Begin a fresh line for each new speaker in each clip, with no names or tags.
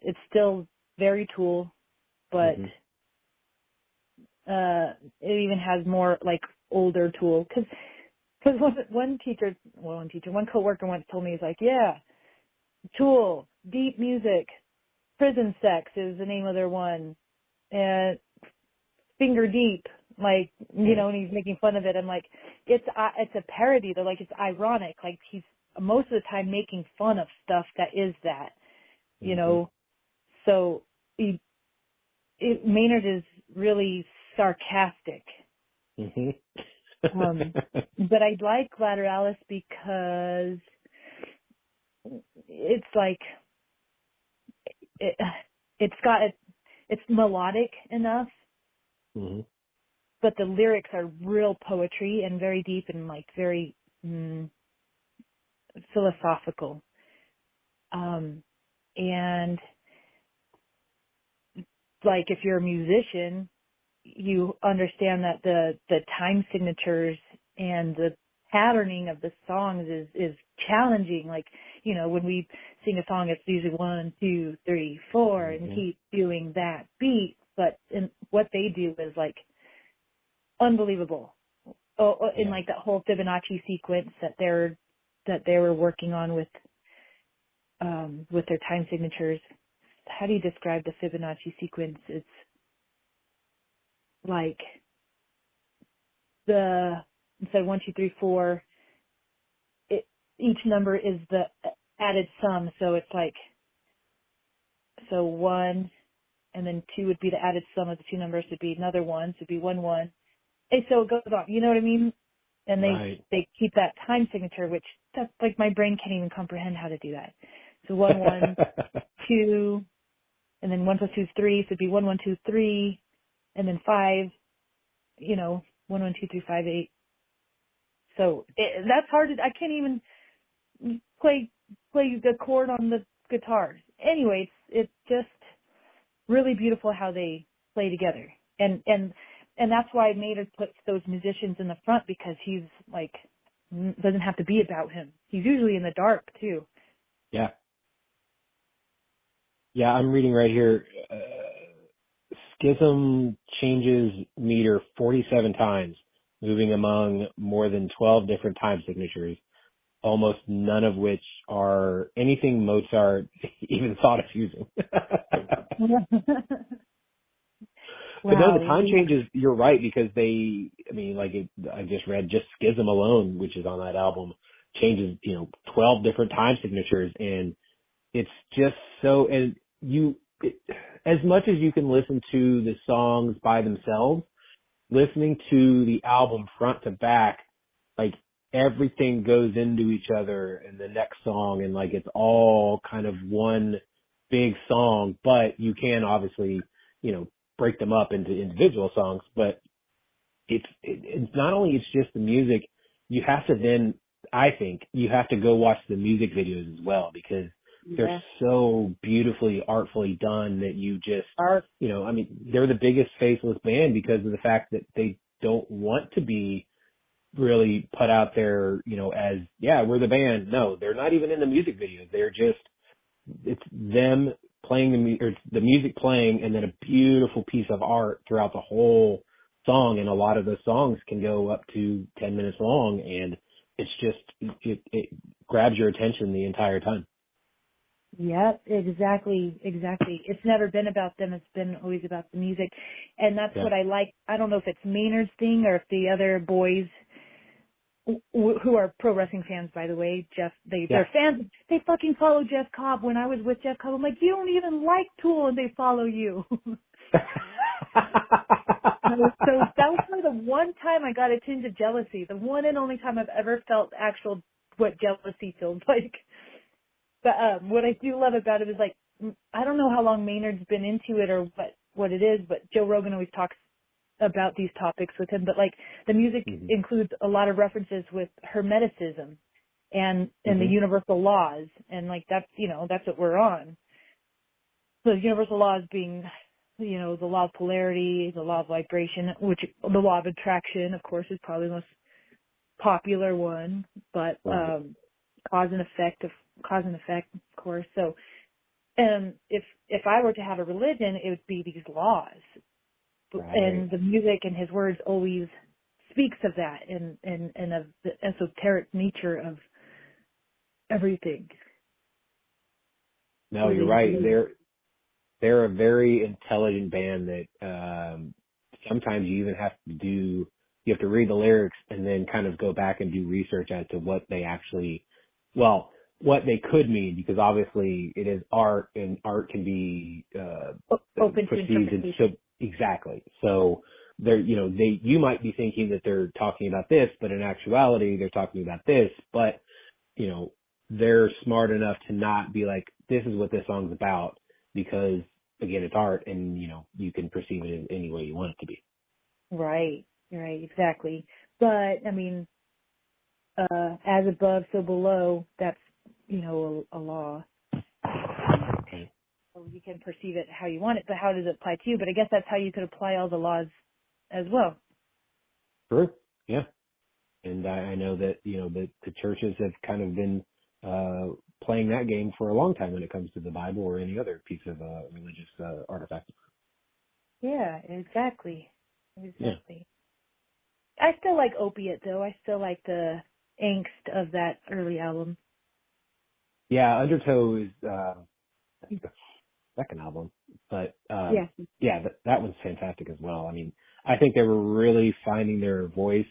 it's still very Tool, but it even has more like older Tool. Because one coworker once told me, he's like, yeah, Tool, deep music, Prison Sex is the name of their one, and Finger Deep, like, you know, and he's making fun of it. I'm like, it's a parody. They're like, it's ironic. Like, he's most of the time making fun of stuff that is that, you know. So Maynard is really sarcastic. But I like Lateralis because it's like it's melodic enough, but the lyrics are real poetry and very deep and like very philosophical. And like if you're a musician, you understand that the time signatures and the patterning of the songs is challenging. Like, you know, when we sing a song, it's usually 1, 2, 3, 4, and keep doing that beat. But what they do is like unbelievable. In like that whole Fibonacci sequence that they were working on with their time signatures. How do you describe the Fibonacci sequence? It's like instead of 1, 2, 3, 4, each number is the added sum. So it's like, so 1, and then 2 would be the added sum of the two numbers. Would be another 1, so it'd be 1, 1. And so it goes on. You know what I mean? And they keep that time signature, which that's like my brain can't even comprehend how to do that. So 1, 1, 2, and then 1 plus 2 is 3, so it'd be 1, 1, 2, 3, and then 5. You know, 1, 1, 2, 3, 5, 8. So that's hard. I can't even play the chord on the guitar. Anyway, it's just really beautiful how they play together, and that's why Maynard puts those musicians in the front, because he's like doesn't have to be about him. He's usually in the dark too.
Yeah, I'm reading right here. Schism changes meter 47 times, moving among more than 12 different time signatures, almost none of which are anything Mozart even thought of using. But no, the time changes, you're right, because I just read just Schism alone, which is on that album, changes, 12 different time signatures, and it's just so, and as much as you can listen to the songs by themselves, listening to the album front to back, like everything goes into each other in the next song, and like it's all kind of one big song, but you can obviously, break them up into individual songs, but it's not only it's just the music, you have to then, I think, you have to go watch the music videos as well, because they're so beautifully, artfully done that you just, they're the biggest faceless band because of the fact that they don't want to be really put out there, as, we're the band. No, they're not even in the music videos. They're just, it's them playing the music playing, and then a beautiful piece of art throughout the whole song. And a lot of those songs can go up to 10 minutes long, and it's just, it grabs your attention the entire time.
Yep, exactly. It's never been about them. It's been always about the music. And that's what I like. I don't know if it's Maynard's thing or if the other boys who are pro wrestling fans, by the way, they're fans. They fucking follow Jeff Cobb. When I was with Jeff Cobb, I'm like, you don't even like Tool, and they follow you. So that was probably the one time I got a tinge of jealousy. The one and only time I've ever felt what jealousy feels like. But what I do love about it is, like, I don't know how long Maynard's been into it or what it is, but Joe Rogan always talks about these topics with him. But, like, the music includes a lot of references with Hermeticism and the universal laws. And, like, that's what we're on. So the universal laws being, the law of polarity, the law of vibration, which the law of attraction, of course, is probably the most popular one. But cause and effect, of course. So And if I were to have a religion, it would be these laws.
Right.
And the music and his words always speaks of that and of the esoteric nature of everything.
No, you're right. They're a very intelligent band that sometimes you even have to read the lyrics and then kind of go back and do research as to what they actually, what they could mean, because obviously it is art, and art can be
open to
perceived
interpretation.
exactly. So you might be thinking that they're talking about this, but in actuality they're talking about this. But they're smart enough to not be like, this is what this song's about, because again, it's art, and you can perceive it in any way you want it to be.
Right, exactly. But I mean, as above, so below. That's a law.
Okay.
So you can perceive it how you want it, but how does it apply to you? But I guess that's how you could apply all the laws as well.
True. Yeah. And I know that the churches have kind of been playing that game for a long time when it comes to the Bible or any other piece of religious artifact.
Yeah, exactly.
Yeah.
I still like Opiate, though. I still like the angst of that early album.
Yeah, Undertow is the second album, but that one's fantastic as well. I mean, I think they were really finding their voice,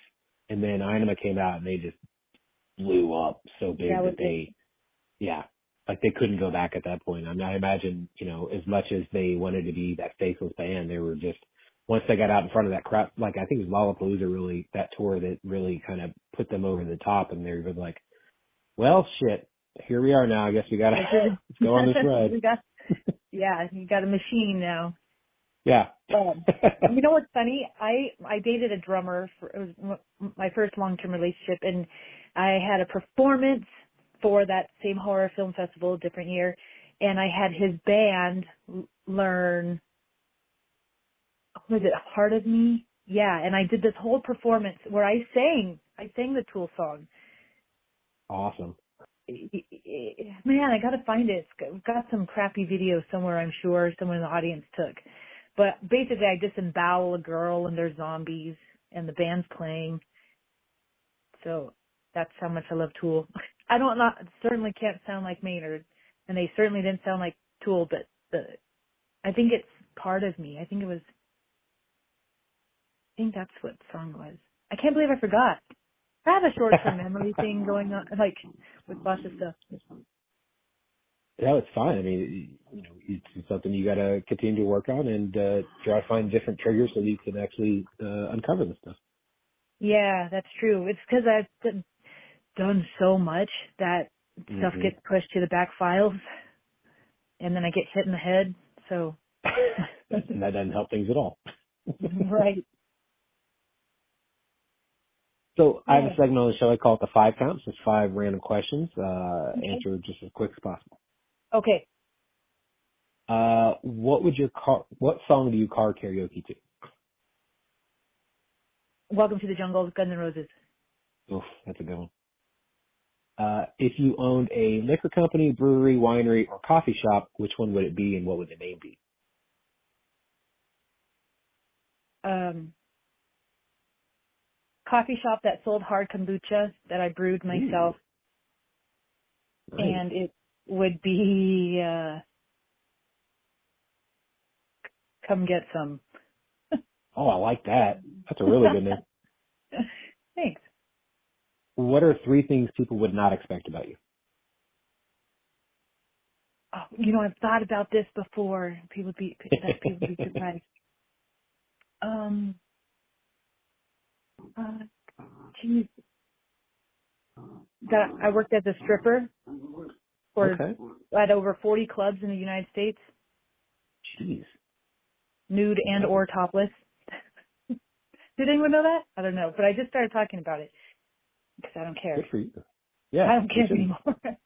and then Inema came out and they just blew up so big that they couldn't go back at that point. I mean, I imagine, as much as they wanted to be that faceless band, they were just, once they got out in front of that crowd, like I think it was Lollapalooza, really, that tour that really kind of put them over the top, and they were like, well, shit, here we are now. I guess we gotta let's go on this ride.
You got a machine now.
Yeah.
You know what's funny? I dated a drummer. It was my first long-term relationship, and I had a performance for that same horror film festival, different year, and I had his band learn, was it Heart of Me? Yeah, and I did this whole performance where I sang the Tool song.
Awesome.
Man, I gotta find it. It's got some crappy video somewhere, I'm sure someone in the audience took. But basically, I disembowel a girl and there's zombies and the band's playing. So that's how much I love Tool. Certainly can't sound like Maynard, and they certainly didn't sound like Tool, but I think it's Part of Me. I think that's what the song was. I can't believe I forgot. I have a short-term memory thing going on, like, with lots of stuff.
Yeah, it's fine. I mean, it's something you got to continue to work on and try to find different triggers so you can actually uncover this stuff.
Yeah, that's true. It's because I've done so much that stuff gets pushed to the back files, and then I get hit in the head. So
that doesn't help things at all.
Right.
So I have a segment on the show I call it the 5 Count. Just 5 random questions. Answer just as quick as possible.
Okay.
What song do you car karaoke to?
Welcome to the Jungle, Guns N' Roses.
Oof, that's a good one. If you owned a liquor company, brewery, winery, or coffee shop, which one would it be and what would the name be?
Coffee shop that sold hard kombucha that I brewed myself.
Nice.
And it would be Come Get Some.
Oh, I like that. That's a really good name.
Thanks.
What are 3 things people would not expect about you?
Oh, I've thought about this before. People would be surprised. Geez. That I worked as a stripper at over 40 clubs in the United States.
Jeez.
Nude and or topless. Did anyone know that? I don't know, but I just started talking about it because I don't care.
Good for you. Yeah.
I don't care anymore.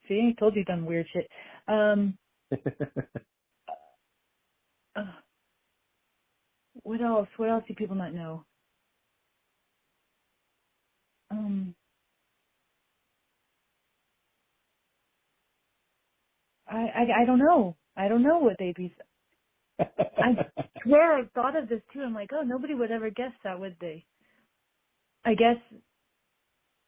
See, I told you done weird shit. What else? What else do people not know? I I don't know. I don't know what they'd be. I swear I thought of this too. I'm like, oh, nobody would ever guess that, would they? I guess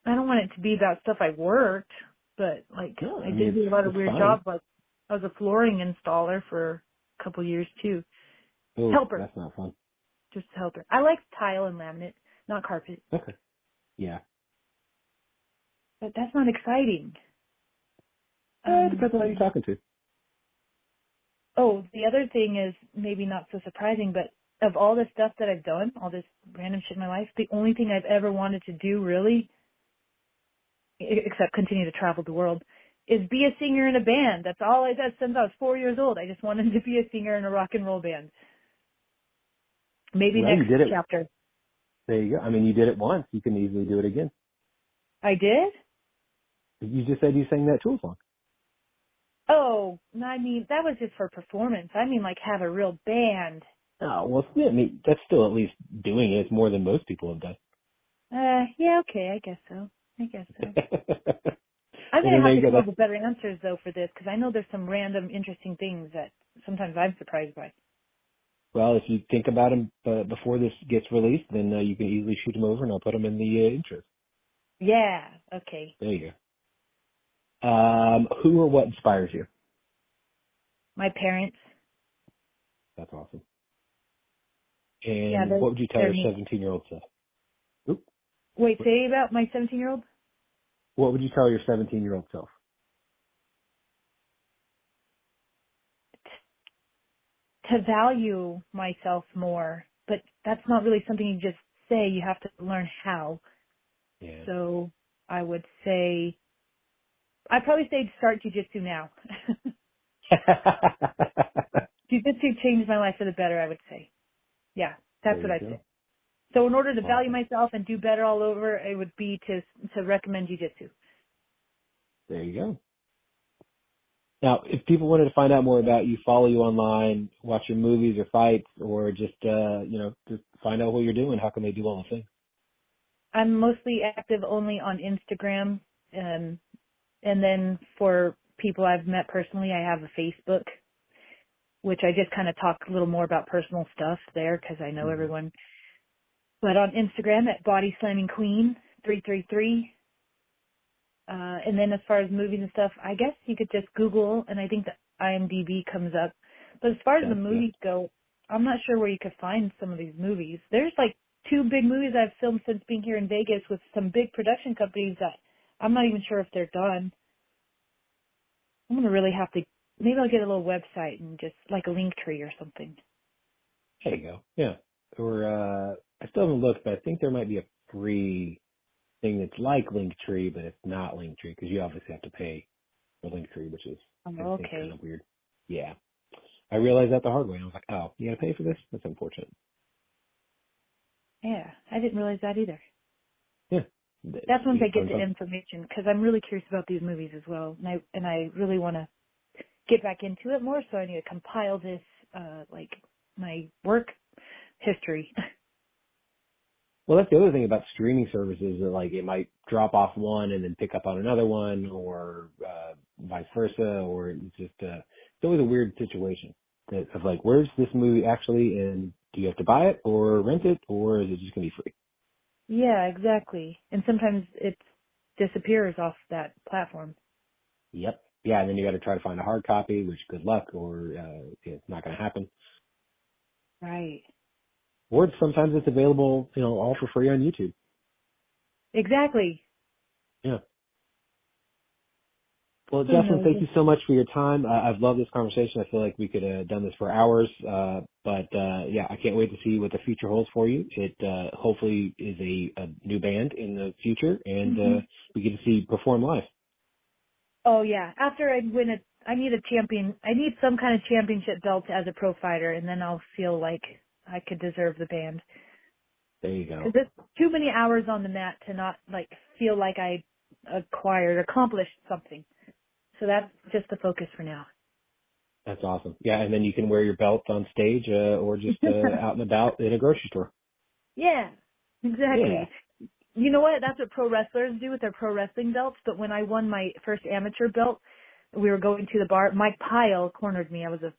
I don't want it to be about stuff I worked, but like
No,
I did do a lot of weird jobs. Like I was a flooring installer for a couple years too.
Oh,
Helper.
that's not fun.
Just helper. I like tile and laminate, not carpet.
Okay. Yeah.
But that's not exciting.
It depends on who you're talking to.
Oh, the other thing is maybe not so surprising, but of all the stuff that I've done, all this random shit in my life, the only thing I've ever wanted to do really, except continue to travel the world, is be a singer in a band. That's all I did since I was 4 years old. I just wanted to be a singer in a rock and roll band. Maybe next chapter.
There you go. I mean, you did it once. You can easily do it again.
I did?
You just said you sang that Tool song.
Oh, I mean, that was just for performance. I mean, like, have a real band.
Oh, well, I mean, that's still at least doing it. It's more than most people have done.
Yeah, okay, I guess so. I'm going to have to come up with better answers, though, for this, because I know there's some random interesting things that sometimes I'm surprised by.
Well, if you think about them before this gets released, then you can easily shoot them over, and I'll put them in the intros.
Yeah, okay.
There you go. Who or what inspires you?
My parents.
That's awesome. And what would you tell your 17-year-old self? Oop.
Wait, say about my 17-year-old?
What would you tell your 17-year-old self?
To value myself more, but that's not really something you just say. You have to learn how.
Yeah.
So I would say, I'd probably say start jiu-jitsu now. Jiu-jitsu changed my life for the better, I would say. Yeah, that's what I'd say. So in order to value myself and do better all over, it would be to recommend jiu-jitsu.
There you go. Now, if people wanted to find out more about you, follow you online, watch your movies or fights, or just just find out what you're doing, how can they do all the things?
I'm mostly active only on Instagram, and then for people I've met personally, I have a Facebook, which I just kind of talk a little more about personal stuff there because I know everyone. But on Instagram at Body Slamming Queen 333. And then as far as movies and stuff, I guess you could just Google, and I think the IMDb comes up. But as far as the movies go, I'm not sure where you could find some of these movies. There's like 2 big movies I've filmed since being here in Vegas with some big production companies that I'm not even sure if they're done. I'm going to really have to, maybe I'll get a little website and just like a link tree or something.
There you go. Yeah. Or, I still haven't looked, but I think there might be a free thing that's like Linktree, but it's not Linktree because you obviously have to pay for Linktree, which is I think kind of weird. Yeah. I realized that the hard way. I was like, oh, you got to pay for this? That's unfortunate.
Yeah, I didn't realize that either.
Yeah.
That's once I get the information because I'm really curious about these movies as well, and I really want to get back into it more. So I need to compile this, like my work history.
Well, that's the other thing about streaming services that like it might drop off one and then pick up on another one, or vice versa, or it's just it's always a weird situation of like, where's this movie actually, and do you have to buy it or rent it, or is it just gonna be free?
Yeah, exactly. And sometimes it disappears off that platform.
Yep. Yeah, and then you got to try to find a hard copy, which good luck, or it's not going to happen.
Right.
Or sometimes it's available, all for free on YouTube.
Exactly.
Yeah. Well, Jeslen, thank you so much for your time. I've loved this conversation. I feel like we could have done this for hours. But I can't wait to see what the future holds for you. It hopefully is a new band in the future, and we get to see you perform live.
Oh, yeah. After I win it, I need some kind of championship belt as a pro fighter, and then I'll feel like I could deserve the band.
There you go.
Because there's too many hours on the mat to not feel like I accomplished something. So that's just the focus for now.
That's awesome. Yeah, and then you can wear your belt on stage or just out and about in a grocery store.
Yeah, exactly.
Yeah.
You know what? That's what pro wrestlers do with their pro wrestling belts. But when I won my first amateur belt, we were going to the bar. Mike Pyle cornered me. I was a